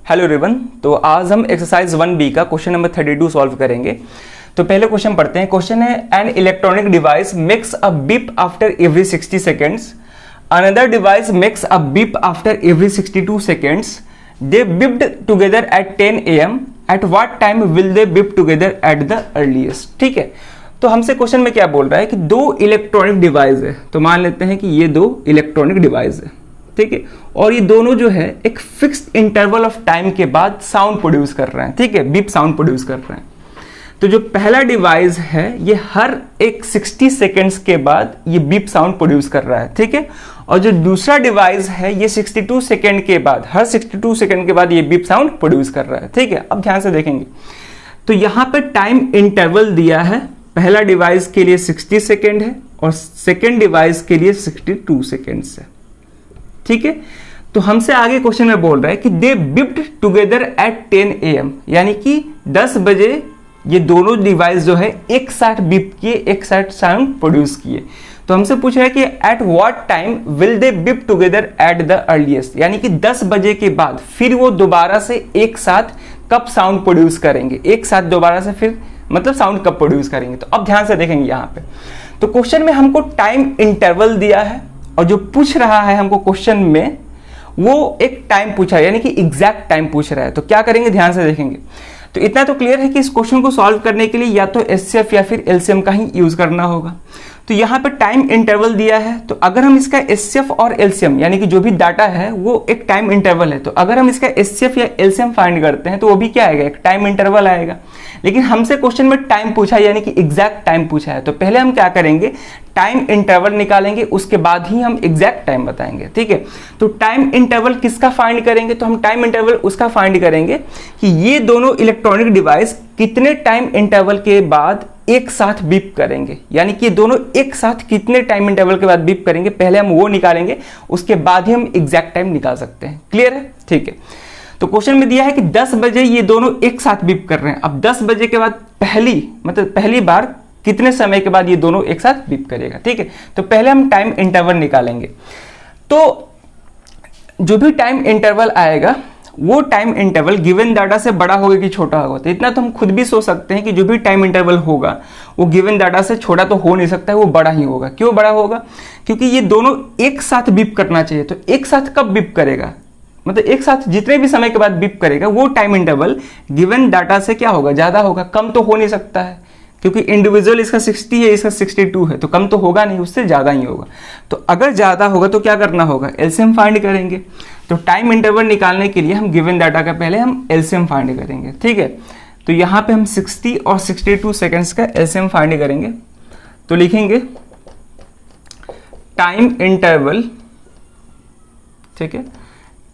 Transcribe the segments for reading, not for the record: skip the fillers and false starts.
Hello everyone. तो आज हम एक्सरसाइज 1B का क्वेश्चन नंबर 32 सॉल्व करेंगे। तो पहले क्वेश्चन पढ़ते हैं। क्वेश्चन है an electronic device makes a beep after every 60 seconds, another device makes a beep after every 62 seconds, they beeped together at 10 AM, at what time will they beep together at the earliest. ठीक है, तो हमसे question में क्या बोल रहा है कि दो इलेक्ट्रॉनिक डिवाइस है। तो मान लेते हैं कि ये दो इलेक्ट्रॉनिक डिवाइस है, ठीक है, और ये दोनों जो है एक फिक्स्ड इंटरवल ऑफ टाइम के बाद साउंड प्रोड्यूस कर रहे हैं। ठीक है, बीप साउंड प्रोड्यूस कर रहे हैं। तो जो पहला डिवाइस है ये हर एक 60 सेकेंड्स के बाद ये बीप साउंड प्रोड्यूस कर रहा है। ठीक है, और जो दूसरा डिवाइस है ये 62 सेकेंड के बाद, हर 62 सेकेंड के बाद ये बीप साउंड प्रोड्यूस कर रहा है। ठीक है, अब ध्यान से देखेंगे तो यहां पे टाइम इंटरवल दिया है। पहला डिवाइस के लिए 60 सेकेंड है और सेकेंड डिवाइस के लिए 62 सेकेंड्स है। ठीक है, तो हमसे आगे क्वेश्चन में बोल रहा है कि दे बिप्ड टुगेदर एट 10 AM, यानी कि 10 बजे ये दोनों डिवाइस जो है एक साथ बिप किए, एक साथ साउंड प्रोड्यूस किए। तो हमसे पूछ रहा है कि eight what time will they beep together at the earliest, यानी कि 10 बजे के बाद फिर वो दोबारा से एक साथ कब साउंड प्रोड्यूस करेंगे, एक साथ दोबारा से फिर मतलब साउंड कब प्रोड्यूस करेंगे। तो अब ध्यान से देखेंगे यहाँ पे तो क्वेश्चन में हमको टाइम इंटरवल दिया है और जो पूछ रहा है हमको क्वेश्चन में वो एक टाइम पूछा है, यानी कि एग्जैक्ट टाइम पूछ रहा है। तो क्या करेंगे, ध्यान से देखेंगे। तो इतना तो क्लियर है कि इस क्वेश्चन को सॉल्व करने के लिए या तो एचसीएफ या फिर एलसीएम का ही यूज करना होगा। तो यहाँ पे टाइम इंटरवल दिया है, तो अगर हम इसका एचसीएफ और एलसीएम यानी कि जो भी डाटा है वो एक टाइम इंटरवल है, तो अगर हम इसका एचसीएफ या एलसीएम फाइंड करते हैं तो वो भी क्या आएगा, एक टाइम इंटरवल आएगा। लेकिन हमसे क्वेश्चन में टाइम पूछा है, यानी कि एग्जैक्ट टाइम पूछा है, तो पहले हम क्या करेंगे, टाइम इंटरवल निकालेंगे, उसके बाद ही हम एग्जैक्ट टाइम बताएंगे। ठीक है, तो टाइम इंटरवल किसका फाइंड करेंगे, तो हम टाइम इंटरवल उसका फाइंड करेंगे कि ये दोनों इलेक्ट्रॉनिक डिवाइस कितने टाइम इंटरवल के बाद एक साथ बीप करेंगे, यानी कि दोनों एक साथ कितने टाइम इंटरवल के बाद बीप करेंगे, पहले हम वो निकालेंगे, उसके बाद ही हम एग्जैक्ट टाइम निकाल सकते हैं। क्लियर है? ठीक है, तो क्वेश्चन में दिया है कि 10 बजे ये दोनों एक साथ बीप कर रहे हैं। अब 10 बजे के बाद पहली बार कितने समय के बाद ये दोनों एक साथ बीप करेगा। ठीक है, तो पहले हम टाइम इंटरवल निकालेंगे। तो जो भी टाइम इंटरवल आएगा वो टाइम इंटरवल गिवन डाटा से बड़ा होगा कि छोटा होगा। तो इतना तो हम खुद भी सोच सकते हैं कि जो भी टाइम इंटरवल होगा वो गिवन डाटा से छोटा तो हो नहीं सकता है, वो बड़ा ही होगा। क्यों बड़ा होगा? क्योंकि ये दोनों एक साथ बीप करना चाहिए। तो एक साथ कब बीप करेगा, मतलब एक साथ जितने भी समय के बाद बीप करेगा वो टाइम इंटरवल गिवन डाटा से क्या होगा, ज्यादा होगा। कम तो हो नहीं सकता है, क्योंकि इंडिविजुअल इसका 60 है, इसका 62 है, तो कम तो होगा नहीं, उससे ज्यादा ही होगा। तो अगर ज्यादा होगा तो क्या करना होगा, एलसीएम फाइंड करेंगे। तो टाइम इंटरवल निकालने के लिए हम गिवन डाटा का पहले हम एलसीएम फाइंड करेंगे। ठीक है, तो यहाँ पे हम 60 और 62 सेकेंड्स का एलसीएम फाइंड करेंगे। तो लिखेंगे टाइम इंटरवल, ठीक है,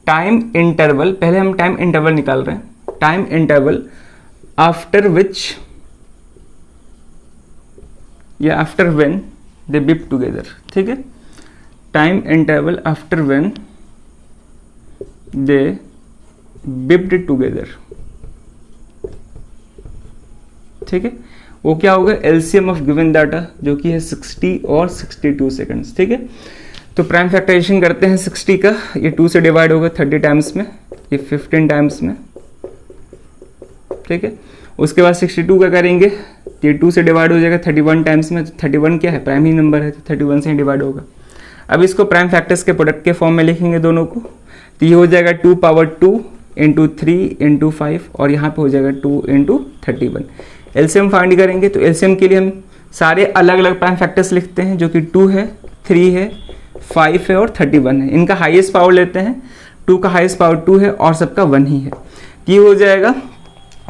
टाइम इंटरवल, पहले हम टाइम इंटरवल निकाल रहे हैं, टाइम इंटरवल आफ्टर विच या after when they beep together. ठीक है, time interval after when they beeped together. ठीक है, वो क्या होगा, एलसीएम ऑफ गिवन डाटा जो कि है 60 और 62 सेकेंड्स। ठीक है, तो प्राइम फैक्टराइजेशन करते हैं 60 का, ये 2 से डिवाइड होगा 30 टाइम्स में, ये 15 टाइम्स में। ठीक है, उसके बाद 62 का करेंगे, ये 2 से डिवाइड हो जाएगा 31 टाइम्स में। तो 31 क्या है, प्राइम ही नंबर है, तो 31 से डिवाइड होगा। अब इसको प्राइम फैक्टर्स के प्रोडक्ट के फॉर्म में लिखेंगे दोनों को। तो ये हो जाएगा 2 पावर 2 इंटू 3 इंटू 5 और यहाँ पे हो जाएगा 2 इंटू 31। एलसीएम फाइंड करेंगे, तो एलसीएम के लिए हम सारे अलग अलग प्राइम फैक्टर्स लिखते हैं, जो कि 2 है, 3 है, 5 है और 31 है। इनका हाईएस्ट पावर लेते हैं, 2 का हाईएस्ट पावर 2 है और सबका 1 ही है। ये हो जाएगा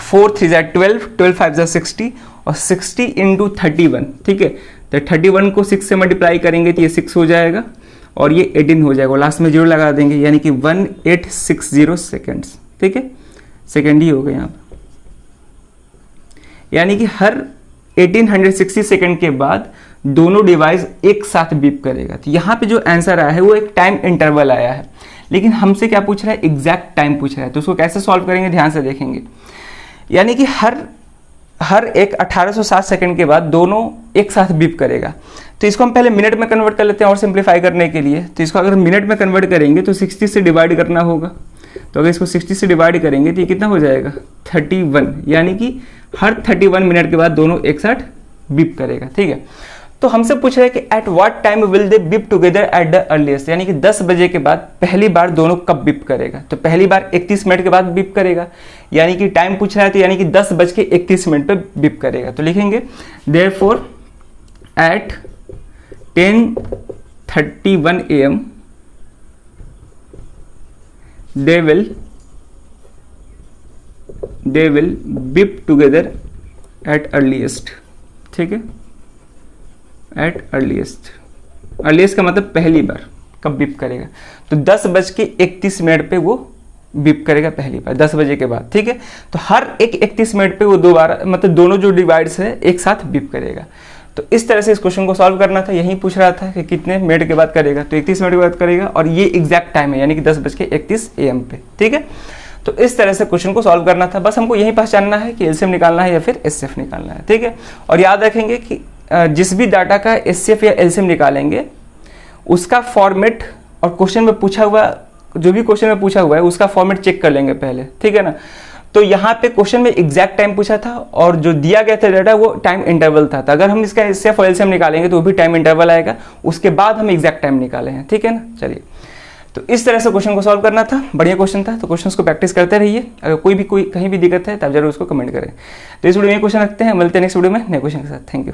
4 3 जा 12, 12 5 जा 60 और 60 इंटू 31। ठीक है, तो 31 को 6 से मल्टीप्लाई करेंगे तो ये 6 हो जाएगा और ये 18 हो जाएगा, लास्ट में 0 लगा देंगे, यानी कि 1860 सेकेंड्स। ठीक है, सेकेंड ही हो गए यहाँ पर, यानी कि हर 1860 सेकेंड के बाद दोनों डिवाइस एक साथ बीप करेगा। तो यहाँ पे जो आंसर आया है वो एक टाइम इंटरवल आया है, लेकिन हमसे क्या पूछ रहा है, एग्जैक्ट टाइम पूछ रहा है। तो उसको कैसे सॉल्व करेंगे, ध्यान से देखेंगे। यानी कि हर एक 1860 सेकंड के बाद दोनों एक साथ बीप करेगा। तो इसको हम पहले मिनट में कन्वर्ट कर लेते हैं और सिंप्लीफाई करने के लिए। तो इसको अगर मिनट में कन्वर्ट करेंगे तो 60 से डिवाइड करना होगा। तो अगर इसको 60 से डिवाइड करेंगे तो ये कितना हो जाएगा 31, यानी कि हर 31 मिनट के बाद दोनों एक साथ बीप करेगा। ठीक है, तो हमसे पूछ रहा है कि eight what time will they beep together at the earliest, यानी कि 10 बजे के बाद पहली बार दोनों कब बीप करेगा। तो पहली बार 31 मिनट के बाद बीप करेगा, यानी कि टाइम पूछ रहा है तो यानी कि 10:31 पे बीप करेगा। तो लिखेंगे therefore eight 10:31 AM they will beep together at earliest। ठीक है, एट अर्लीस्ट का मतलब पहली बार कब बीप करेगा, तो 10:31 पे वो बीप करेगा पहली बार 10 बजे के बाद। ठीक है, तो हर 31 मिनट पे वो दो बार, मतलब दोनों जो डिवाइड्स है एक साथ बीप करेगा। तो इस तरह से इस क्वेश्चन को सॉल्व करना था। यही पूछ रहा था कि कितने मिनट के बाद करेगा, तो 31 मिनट के बाद करेगा और ये एग्जैक्ट टाइम है, यानी कि 10:31 AM पे। ठीक है, तो इस तरह से क्वेश्चन को सॉल्व करना था। बस हमको यही पहचानना है कि एलसीएम निकालना है या फिर एचसीएफ निकालना है। ठीक है, और याद रखेंगे कि जिस भी डाटा का एचसीएफ या एलसीएम निकालेंगे उसका फॉर्मेट और क्वेश्चन में पूछा हुआ, जो भी क्वेश्चन में पूछा हुआ है उसका फॉर्मेट चेक कर लेंगे पहले। ठीक है ना, तो यहाँ पे क्वेश्चन में एग्जैक्ट टाइम पूछा था और जो दिया गया था डाटा वो टाइम इंटरवल था। तो अगर हम इसका एचसीएफ और एलसीएम निकालेंगे तो वो भी टाइम इंटरवल आएगा, उसके बाद हम एग्जैक्ट टाइम निकाले हैं। ठीक है ना, चलिए, तो इस तरह से क्वेश्चन को सॉल्व करना था। बढ़िया क्वेश्चन था, तो क्वेश्चंस को प्रैक्टिस करते रहिए। अगर कोई कहीं भी दिक्कत है तो आप जरूर उसको कमेंट करें। तो इस वीडियो में क्वेश्चन रखते हैं, मिलते हैं नेक्स्ट वीडियो में नए क्वेश्चन के साथ। Thank you.